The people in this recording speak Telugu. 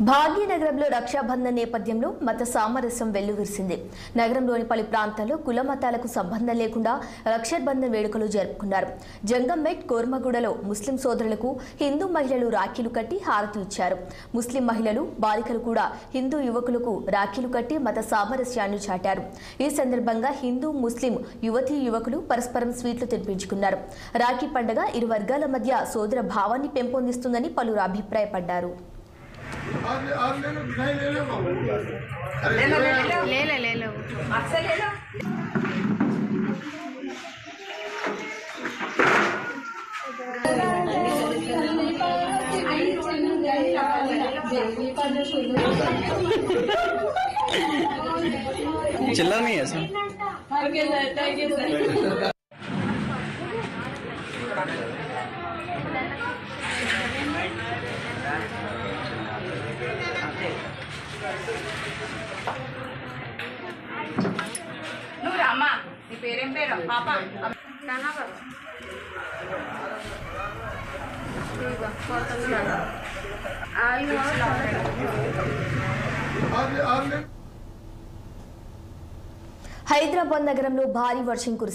భాగ్యనగరంలో రక్షాబంధన్ నేపథ్యంలో మత సామరస్యం వెల్లువిరిసింది. నగరంలోని పలు ప్రాంతాల్లో కుల మతాలకు సంబంధం లేకుండా రక్షాబంధన్ వేడుకలు జరుపుకున్నారు. జంగంమెట్, కోర్మగూడలో ముస్లిం సోదరులకు హిందూ మహిళలు రాఖీలు కట్టి హారతి ఇచ్చారు. ముస్లిం మహిళలు, బాలికలు కూడా హిందూ యువకులకు రాఖీలు కట్టి మత సామరస్యాన్ని చాటారు. ఈ సందర్భంగా హిందూ, ముస్లిం యువతీ యువకులు పరస్పరం స్వీట్లు తినిపించుకున్నారు. రాఖీ పండుగ ఇరు వర్గాల మధ్య సోదర భావాన్ని పెంపొందిస్తుందని పలువురు అభిప్రాయపడ్డారు. चिल्ला नहीं है सर। నువ్వు రామ్మా, నీ పేరేం పేరు పాప? హైదరాబాద్ నగరంలో భారీ వర్షం కురిసింది.